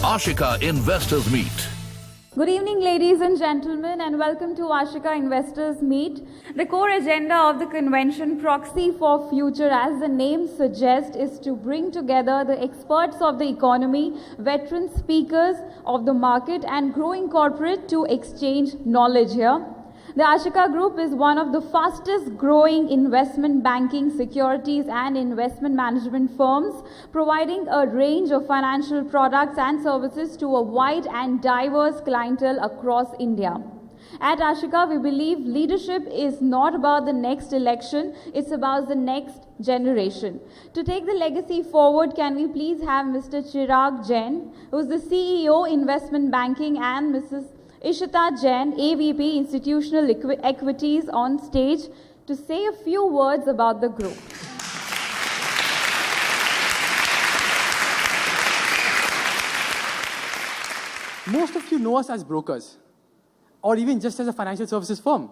Ashika Investors Meet. Good evening, ladies and gentlemen, and welcome to Ashika Investors Meet. The core agenda of the convention, Proxy for Future, as the name suggests, is to bring together the experts of the economy, veteran speakers of the market, and growing corporate to exchange knowledge here. The Ashika Group is one of the fastest growing investment banking, securities and investment management firms, providing a range of financial products and services to a wide and diverse clientele across India. At Ashika, we believe leadership is not about the next election, it's about the next generation. To take the legacy forward, can we please have Mr. Chirag Jain, who is the CEO, Investment Banking, and Mrs. Ishita Jain, AVP, Institutional Equities, on stage to say a few words about the group. Most of you know us as brokers, or even just as a financial services firm.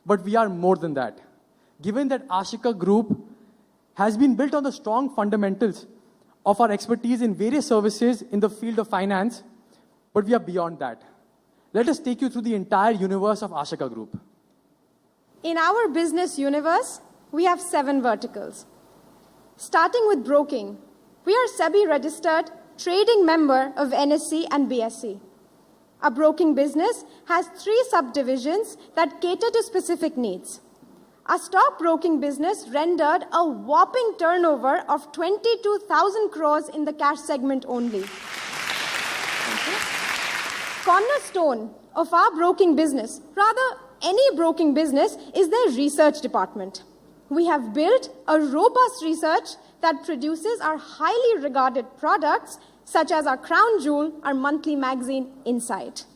But we are more than that. Given that Ashika Group has been built on the strong fundamentals of our expertise in various services in the field of finance, but we are beyond that. Let us take you through the entire universe of Ashika Group. In our business universe, we have 7 verticals. Starting with broking, we are SEBI-registered trading member of NSE and BSE. Our broking business has 3 subdivisions that cater to specific needs. Our stock broking business rendered a whopping turnover of 22,000 crores in the cash segment only. Cornerstone of our broking business, rather any broking business, is their research department. We have built a robust research that produces our highly regarded products, such as our crown jewel, our monthly magazine, Insight.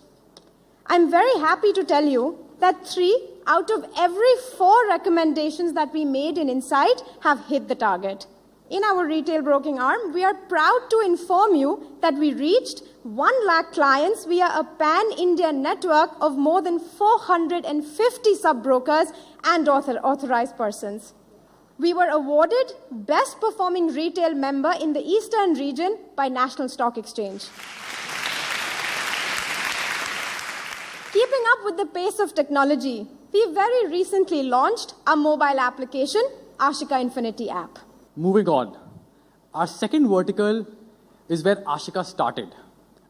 I'm very happy to tell you that 3 out of every 4 recommendations that we made in Insight have hit the target. In our retail broking arm, we are proud to inform you that we reached 1 lakh clients via a pan-India network of more than 450 sub-brokers and authorized persons. We were awarded Best Performing Retail Member in the Eastern region by National Stock Exchange. Keeping up with the pace of technology, we very recently launched our mobile application, Ashika Infinity app. Moving on, our second vertical is where Ashika started,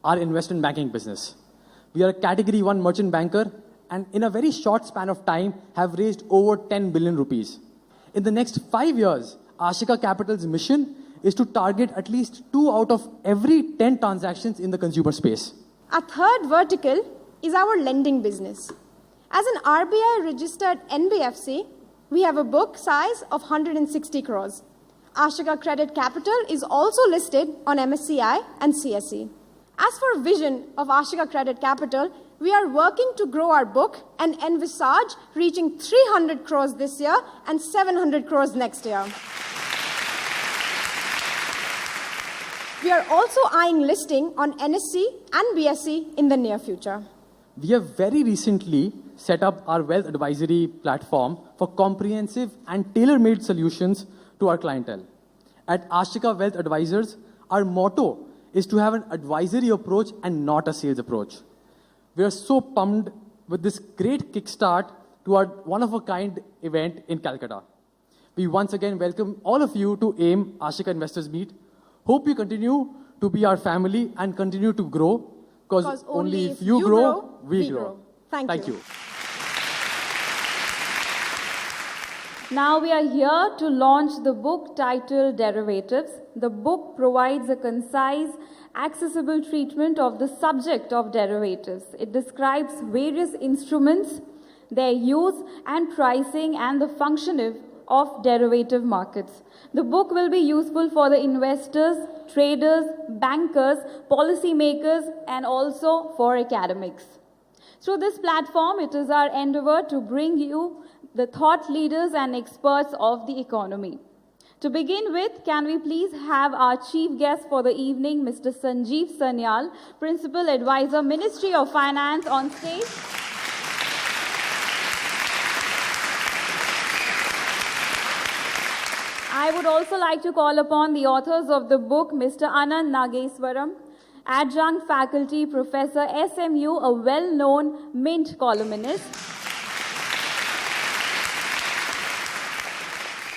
our investment banking business. We are a Category 1 merchant banker and in a very short span of time have raised over 10 billion rupees. In the next 5 years, Ashika Capital's mission is to target at least 2 out of every 10 transactions in the consumer space. Our third vertical is our lending business. As an RBI-registered NBFC, we have a book size of 160 crores. Ashika Credit Capital is also listed on MSCI and CSE. As for vision of Ashika Credit Capital, we are working to grow our book and envisage reaching 300 crores this year and 700 crores next year. We are also eyeing listing on NSE and BSE in the near future. We have very recently set up our wealth advisory platform for comprehensive and tailor-made solutions to our clientele. At Ashika Wealth Advisors, our motto is to have an advisory approach and not a sales approach. We are so pumped with this great kickstart to our one-of-a-kind event in Calcutta. We once again welcome all of you to AIM Ashika Investors Meet. Hope you continue to be our family and continue to grow, because only if you grow, we grow. Thank you. Now we are here to launch the book titled Derivatives. The book provides a concise, accessible treatment of the subject of derivatives. It describes various instruments, their use and pricing, and the functioning of derivative markets. The book will be useful for the investors, traders, bankers, policymakers, and also for academics. Through this platform, it is our endeavor to bring you the thought leaders and experts of the economy. To begin with, can we please have our chief guest for the evening, Mr. Sanjeev Sanyal, Principal Advisor, Ministry of Finance, on stage. I would also like to call upon the authors of the book, Mr. Anand Nageswaram, Adjunct Faculty Professor SMU, a well-known Mint columnist.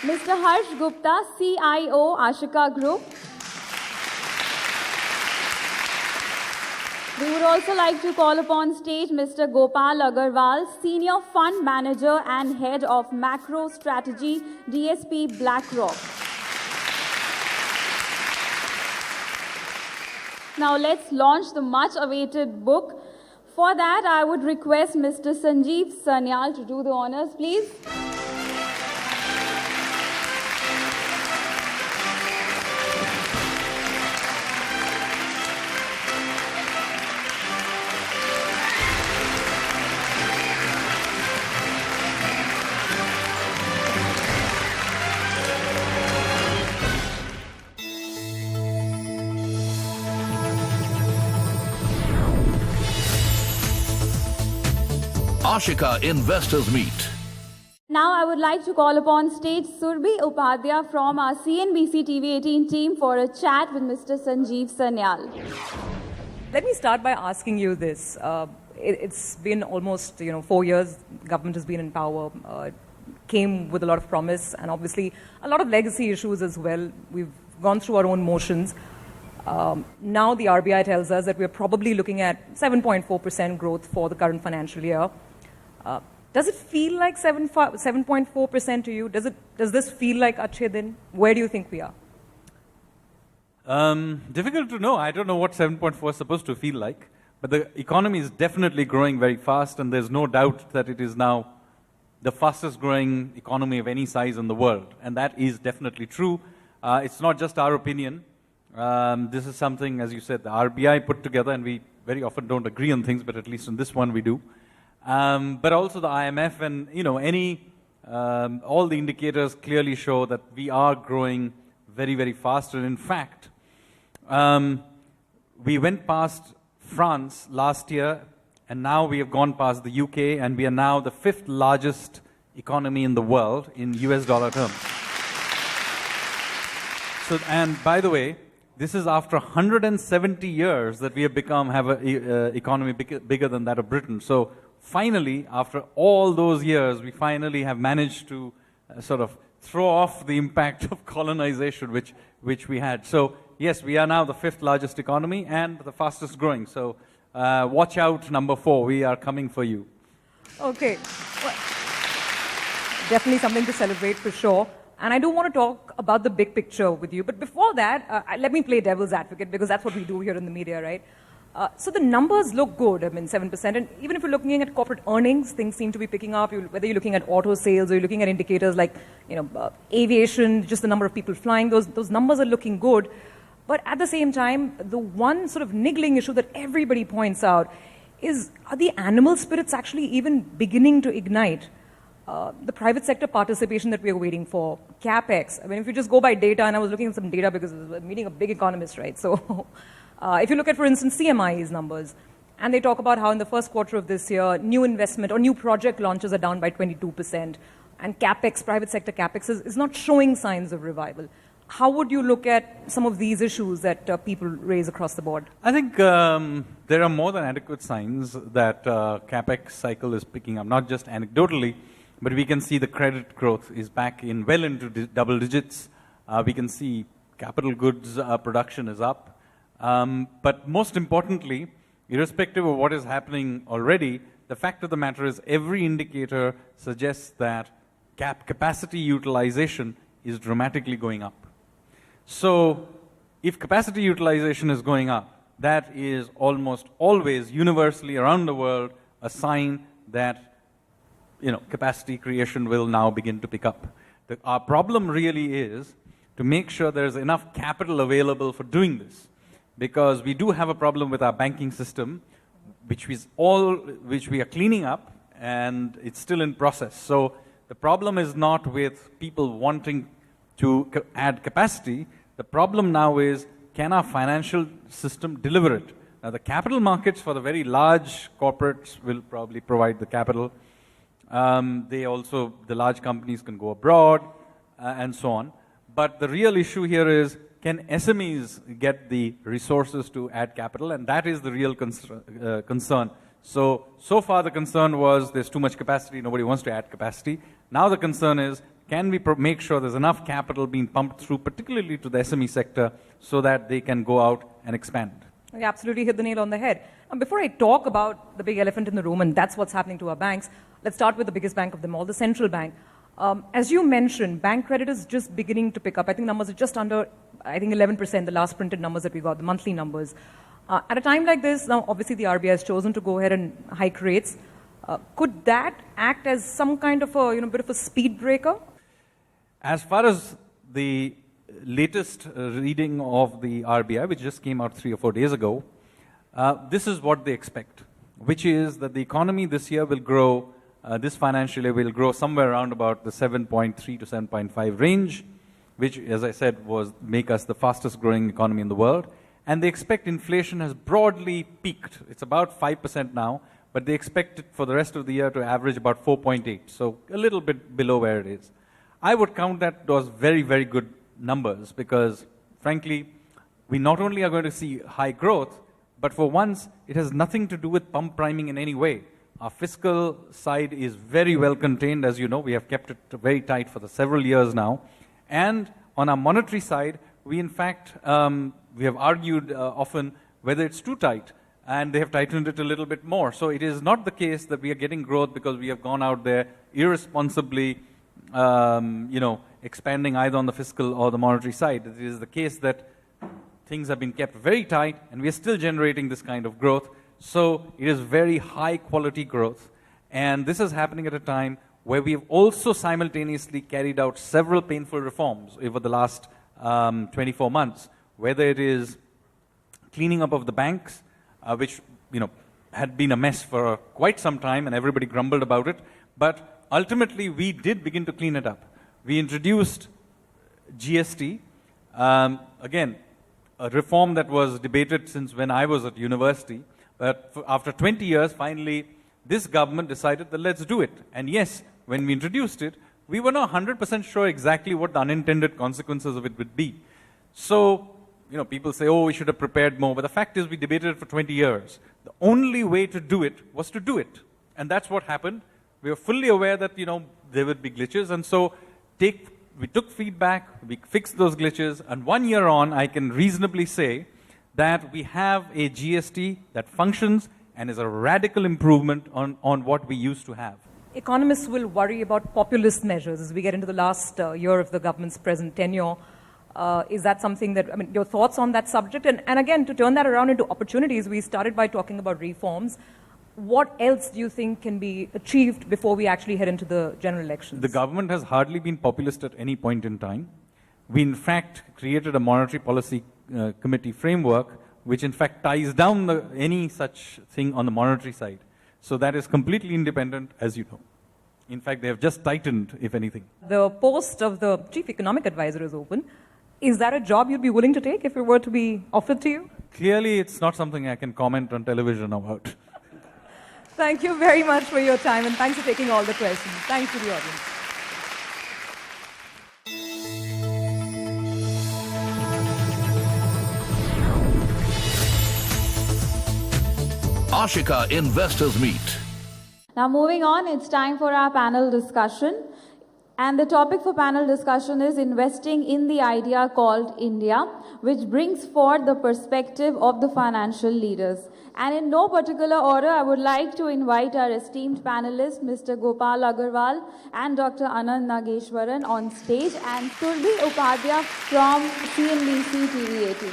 Mr. Harsh Gupta, CIO, Ashika Group. We would also like to call upon stage Mr. Gopal Agarwal, Senior Fund Manager and Head of Macro Strategy, DSP BlackRock. Now let's launch the much-awaited book. For that, I would request Mr. Sanjeev Sanyal to do the honors, please. Ashika Investors Meet. Now I would like to call upon stage Surbhi Upadhyay from our CNBC TV18 team for a chat with Mr. Sanjeev Sanyal. Let me start by asking you this. It's been almost 4 years. Government has been in power. Came with a lot of promise and obviously a lot of legacy issues as well. We've gone through our own motions. Now the RBI tells us that we're probably looking at 7.4% growth for the current financial year. Does it feel like 7.4% to you? Does this feel like Achhe Din? Where do you think we are? Difficult to know. I don't know what 7.4 is supposed to feel like. But the economy is definitely growing very fast, and there's no doubt that it is now the fastest growing economy of any size in the world. And that is definitely true. It's not just our opinion. This is something, as you said, the RBI put together, and we very often don't agree on things, but at least in this one we do. But also the IMF and, all the indicators clearly show that we are growing very, very fast. And in fact, we went past France last year, and now we have gone past the UK, and we are now the 5th largest economy in the world in US dollar terms. So, and by the way, this is after 170 years that we have have an economy bigger than that of Britain. So finally, after all those years, we finally have managed to sort of throw off the impact of colonization which we had. So yes, we are now the 5th largest economy and the fastest growing. So watch out, number 4, we are coming for you. Okay. Well, definitely something to celebrate for sure. And I do want to talk about the big picture with you. But before that, let me play devil's advocate, because that's what we do here in the media, right? So the numbers look good, 7%. And even if you're looking at corporate earnings, things seem to be picking up. Whether you're looking at auto sales or you're looking at indicators like, aviation, just the number of people flying, those numbers are looking good. But at the same time, the one sort of niggling issue that everybody points out is, are the animal spirits actually even beginning to ignite? The private sector participation that we are waiting for, CapEx. If you just go by data, and I was looking at some data because I was meeting a big economist, right? So if you look at, for instance, CMI's numbers, and they talk about how in the first quarter of this year, new investment or new project launches are down by 22%, and CapEx, private sector CapEx, is not showing signs of revival. How would you look at some of these issues that people raise across the board? I think there are more than adequate signs that CapEx cycle is picking up, not just anecdotally, but we can see the credit growth is back in well into double digits. We can see capital goods production is up. But most importantly, irrespective of what is happening already, the fact of the matter is every indicator suggests that capacity utilization is dramatically going up. So if capacity utilization is going up, that is almost always universally around the world a sign that capacity creation will now begin to pick up. Our problem really is to make sure there's enough capital available for doing this, because we do have a problem with our banking system, which we are cleaning up, and it's still in process. So the problem is not with people wanting to add capacity. The problem now is, can our financial system deliver it? Now, the capital markets for the very large corporates will probably provide the capital. The large companies can go abroad and so on. But the real issue here is, can SMEs get the resources to add capital? And that is the real concern. So far the concern was there's too much capacity, nobody wants to add capacity. Now the concern is, can we make sure there's enough capital being pumped through, particularly to the SME sector, so that they can go out and expand? You absolutely hit the nail on the head. Before I talk about the big elephant in the room, and that's what's happening to our banks, let's start with the biggest bank of them all, the central bank. As you mentioned, bank credit is just beginning to pick up. I think numbers are just under, 11%, the last printed numbers that we got, the monthly numbers. At a time like this, now obviously the RBI has chosen to go ahead and hike rates. Could that act as some kind of a bit of a speed breaker? As far as the latest reading of the RBI, which just came out 3 or 4 days ago, this is what they expect, which is that the economy this year will grow, this financial year will grow somewhere around about the 7.3 to 7.5 range, which, as I said, make us the fastest growing economy in the world. And they expect inflation has broadly peaked. It's about 5% now, but they expect it for the rest of the year to average about 4.8, so a little bit below where it is. I would count that those very, very good numbers because, frankly, we not only are going to see high growth, but for once, it has nothing to do with pump priming in any way. Our fiscal side is very well contained, as you know. We have kept it very tight for several years now. And on our monetary side, we in fact, we have argued often whether it's too tight, and they have tightened it a little bit more. So it is not the case that we are getting growth because we have gone out there irresponsibly, expanding either on the fiscal or the monetary side. It is the case that things have been kept very tight, and we are still generating this kind of growth. So it is very high quality growth. And this is happening at a time where we have also simultaneously carried out several painful reforms over the last 24 months, whether it is cleaning up of the banks, which had been a mess for quite some time and everybody grumbled about it. But ultimately, we did begin to clean it up. We introduced GST, again, a reform that was debated since when I was at university. But after 20 years, finally, this government decided that let's do it. And yes, when we introduced it, we were not 100% sure exactly what the unintended consequences of it would be. So, people say, oh, we should have prepared more. But the fact is, we debated it for 20 years. The only way to do it was to do it. And that's what happened. We were fully aware that, there would be glitches. And so we took feedback, we fixed those glitches. And 1 year on, I can reasonably say that we have a GST that functions and is a radical improvement on what we used to have. Economists will worry about populist measures as we get into the last year of the government's present tenure. Is that something that, your thoughts on that subject? And again, to turn that around into opportunities, we started by talking about reforms. What else do you think can be achieved before we actually head into the general elections? The government has hardly been populist at any point in time. We, in fact, created a monetary policy committee framework, which in fact ties down any such thing on the monetary side. So that is completely independent, as you know. In fact, they have just tightened, if anything. The post of the chief economic advisor is open. Is that a job you'd be willing to take if it were to be offered to you? Clearly, it's not something I can comment on television about. Thank you very much for your time, and thanks for taking all the questions. Thanks to the audience. Ashika Investors Meet. Now moving on, it's time for our panel discussion. And the topic for panel discussion is investing in the idea called India, which brings forth the perspective of the financial leaders. And in no particular order, I would like to invite our esteemed panelists, Mr. Gopal Agarwal and Dr. Anand Nageshwaran on stage, and Surbi Upadhyay from CNBC TV 18.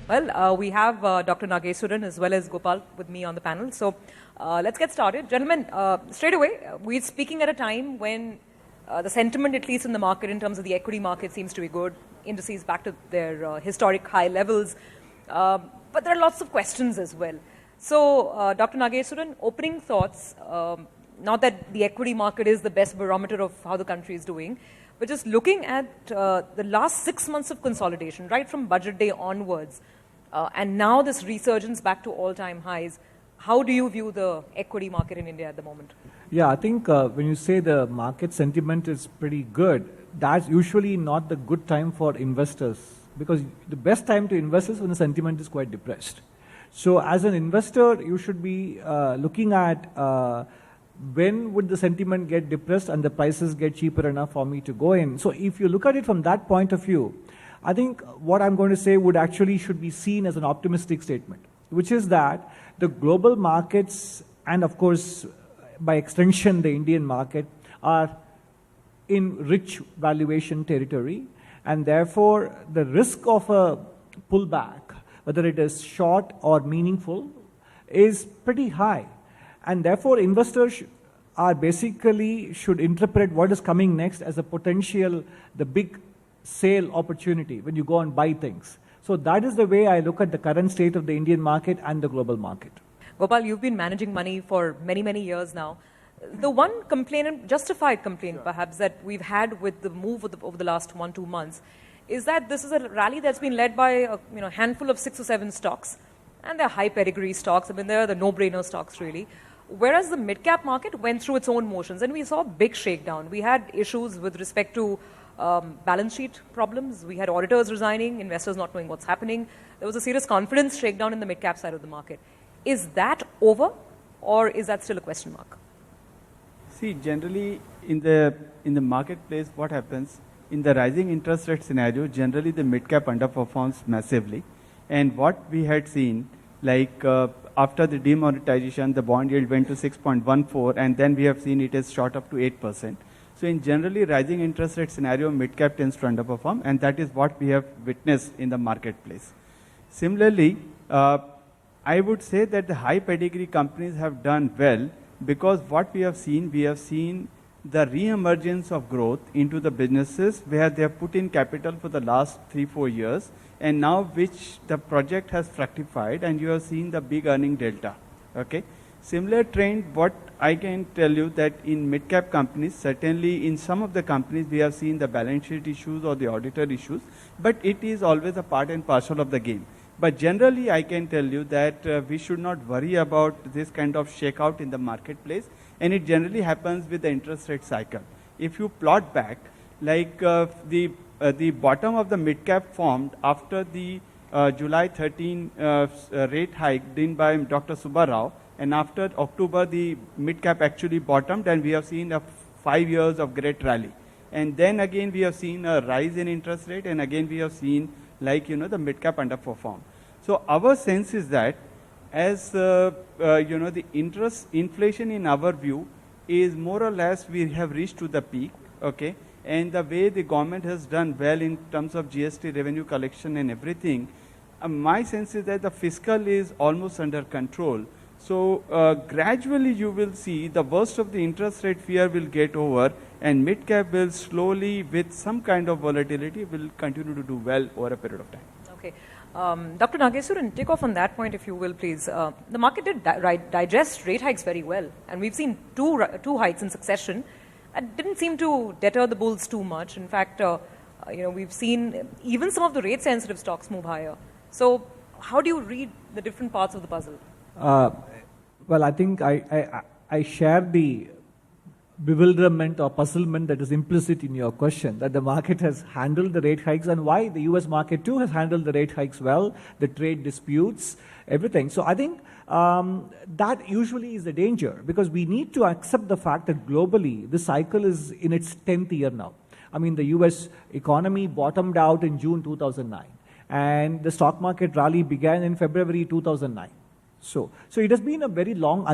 Well, we have Dr. Nageshwaran as well as Gopal with me on the panel. So let's get started. Gentlemen, straight away, we're speaking at a time when the sentiment, at least in the market, in terms of the equity market, seems to be good. Indices back to their historic high levels. But there are lots of questions as well. So, Dr. Nageshwaran, opening thoughts, not that the equity market is the best barometer of how the country is doing, but just looking at the last 6 months of consolidation, right from budget day onwards, and now this resurgence back to all-time highs, how do you view the equity market in India at the moment? Yeah, I think when you say the market sentiment is pretty good, that's usually not the good time for investors, because the best time to invest is when the sentiment is quite depressed. So as an investor, you should be looking at when would the sentiment get depressed and the prices get cheaper enough for me to go in. So if you look at it from that point of view, I think what I'm going to say would actually should be seen as an optimistic statement, which is that the global markets and of course by extension the Indian market are in rich valuation territory, and therefore the risk of a pullback, whether it is short or meaningful, is pretty high. And therefore investors are basically should interpret what is coming next as a potential, the big sale opportunity when you go and buy things. So that is the way I look at the current state of the Indian market and the global market. Gopal, you've been managing money for many, many years now. The one complaint, justified complaint perhaps, that we've had with the move over the last 1-2 months is that this is a rally that's been led by a handful of 6 or 7 stocks, and they're high pedigree stocks. I mean, they're the no-brainer stocks really. Whereas the mid-cap market went through its own motions, and we saw a big shakedown. We had issues with respect to balance sheet problems. We had auditors resigning, investors not knowing what's happening. There was a serious confidence shakedown in the mid-cap side of the market. Is that over, or is that still a question mark? See, generally in the marketplace, what happens in the rising interest rate scenario, generally the mid-cap underperforms massively. And what we had seen, like after the demonetization, the bond yield went to 6.14, and then we have seen it has shot up to 8%. So in generally rising interest rate scenario, mid-cap tends to underperform, and that is what we have witnessed in the marketplace. Similarly, I would say that the high pedigree companies have done well, because what we have seen the re-emergence of growth into the businesses where they have put in capital for the last 3-4 years, and now which the project has fructified, and you have seen the big earning delta. Okay. Similar trend, what I can tell you that in mid-cap companies, certainly in some of the companies we have seen the balance sheet issues or the auditor issues, but it is always a part and parcel of the game. But generally, I can tell you that we should not worry about this kind of shakeout in the marketplace, and it generally happens with the interest rate cycle. If you plot back, like the bottom of the mid-cap formed after the July 13 rate hike done by Dr. Subba Rao, and after October, the mid-cap actually bottomed, and we have seen 5 years of great rally. And then again, we have seen a rise in interest rate, and again we have seen the mid-cap underperform. So our sense is that as the interest inflation in our view is more or less we have reached to the peak, okay, and the way the government has done well in terms of GST revenue collection and everything, my sense is that the fiscal is almost under control. So gradually you will see the worst of the interest rate fear will get over, and mid-cap will slowly, with some kind of volatility, will continue to do well over a period of time. Okay. Dr. Nageswaran, take off on that point if you will, please. The market did digest rate hikes very well, and we've seen two hikes in succession. It didn't seem to deter the bulls too much. In fact, we've seen even some of the rate-sensitive stocks move higher. So how do you read the different parts of the puzzle? Well, I think I share the bewilderment or puzzlement that is implicit in your question, that the market has handled the rate hikes, and why the US market too has handled the rate hikes well, the trade disputes, everything. So I think that usually is the danger, because we need to accept the fact that globally the cycle is in its 10th year now. I mean, the US economy bottomed out in June 2009, and the stock market rally began in February 2009. So it has been a very long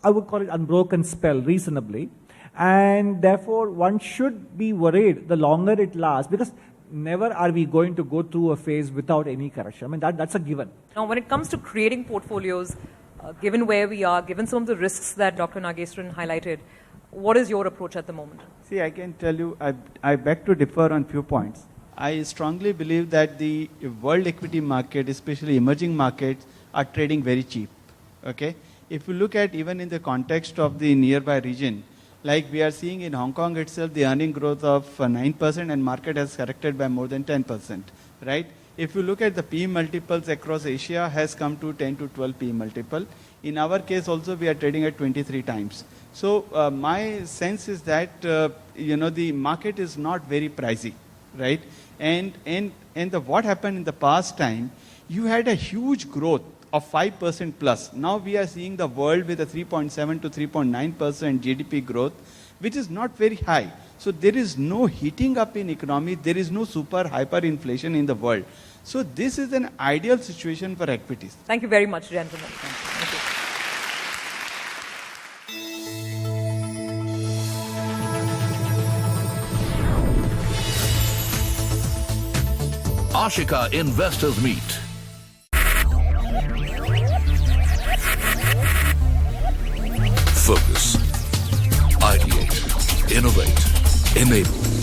I would call it unbroken spell reasonably, and therefore one should be worried the longer it lasts, because never are we going to go through a phase without any correction. I mean, that's a given. Now, when it comes to creating portfolios, given where we are, given some of the risks that Dr. Nageswaran highlighted, what is your approach at the moment? See, I can tell you, I beg to differ on few points. I strongly believe that the world equity market, especially emerging markets, are trading very cheap. Okay. If you look at even in the context of the nearby region, like we are seeing in Hong Kong itself, the earning growth of 9% and market has corrected by more than 10%, right? If you look at the PE multiples across Asia has come to 10 to 12 PE multiple. In our case also, we are trading at 23 times. So my sense is that the market is not very pricey, right? And what happened in the past time, you had a huge growth of 5% plus. Now we are seeing the world with a 3.7 to 3.9% GDP growth, which is not very high. So there is no heating up in economy. There is no super hyperinflation in the world. So this is an ideal situation for equities. Thank you very much, gentlemen. Thank you. Ashika Investors Meet. Focus. Ideate. Innovate. Enable.